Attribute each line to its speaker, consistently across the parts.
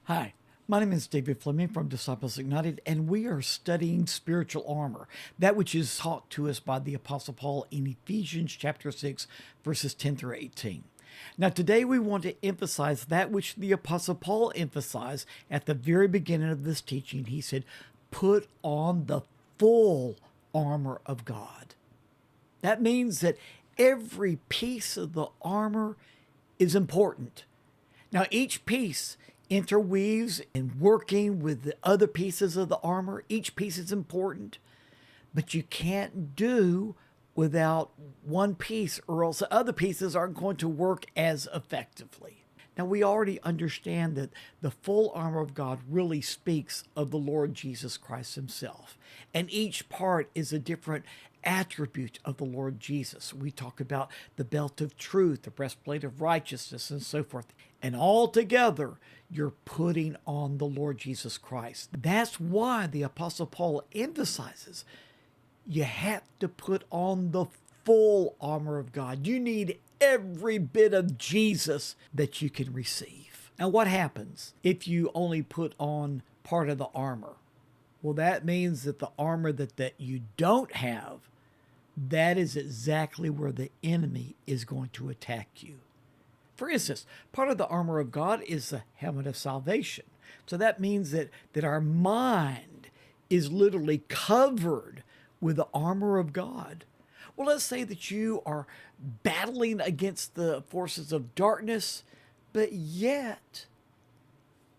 Speaker 1: Hi, my name is David Fleming from Disciples Ignited, and we are studying spiritual armor, that which is taught to us by the Apostle Paul in Ephesians chapter 6, verses 10 through 18. Now, today we want to emphasize that which the Apostle Paul emphasized at the very beginning of this teaching. He said, put on the full armor of God. That means that every piece of the armor is important. Now, each piece interweaves in working with the other pieces of the armor. Each piece is important, but you can't do without one piece, or else the other pieces aren't going to work as effectively. Now, we already understand that the full armor of God really speaks of the Lord Jesus Christ himself, and each part is a different attribute of the Lord Jesus. We talk about the belt of truth, the breastplate of righteousness, and so forth. And all together, you're putting on the Lord Jesus Christ. That's why the Apostle Paul emphasizes you have to put on the full armor of God. You need every bit of Jesus that you can receive. Now, what happens if you only put on part of the armor? Well, that means that the armor that you don't have, that is exactly where the enemy is going to attack you. For instance, part of the armor of God is the helmet of salvation. So that means that our mind is literally covered with the armor of God. Well, let's say that you are battling against the forces of darkness, but yet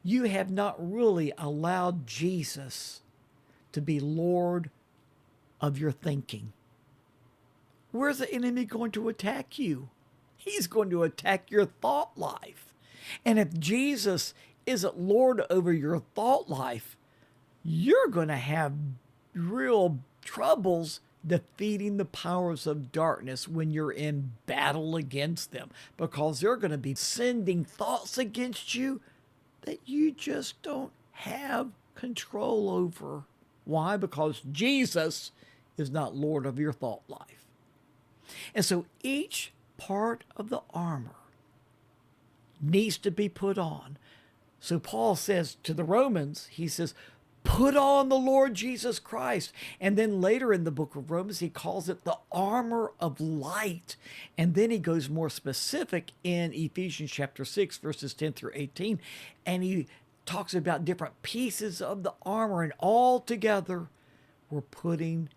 Speaker 1: you have not really allowed Jesus to be Lord of your thinking. Where's the enemy going to attack you? He's going to attack your thought life. And if Jesus isn't Lord over your thought life, you're going to have real troubles defeating the powers of darkness when you're in battle against them, because they're going to be sending thoughts against you that you just don't have control over. Why? Because Jesus is not Lord of your thought life. And so each part of the armor needs to be put on. So Paul says to the Romans, he says, put on the Lord Jesus Christ. And then later in the book of Romans, he calls it the armor of light. And then he goes more specific in Ephesians chapter 6, verses 10 through 18. And he talks about different pieces of the armor. And all together, we're putting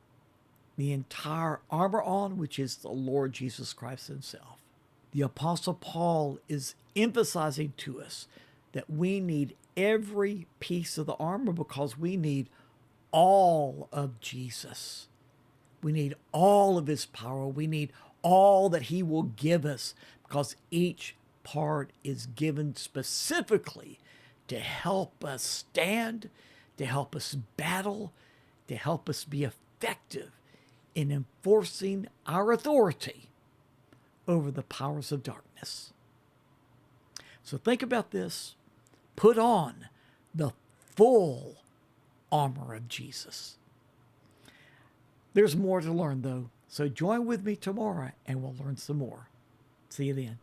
Speaker 1: the entire armor on, which is the Lord Jesus Christ himself. The Apostle Paul is emphasizing to us that we need every piece of the armor because we need all of Jesus. We need all of his power. We need all that he will give us, because each part is given specifically to help us stand, to help us battle, to help us be effective in enforcing our authority over the powers of darkness. So think about this. Put on the full armor of Jesus. There's more to learn, though, so join with me tomorrow and we'll learn some more. See you then.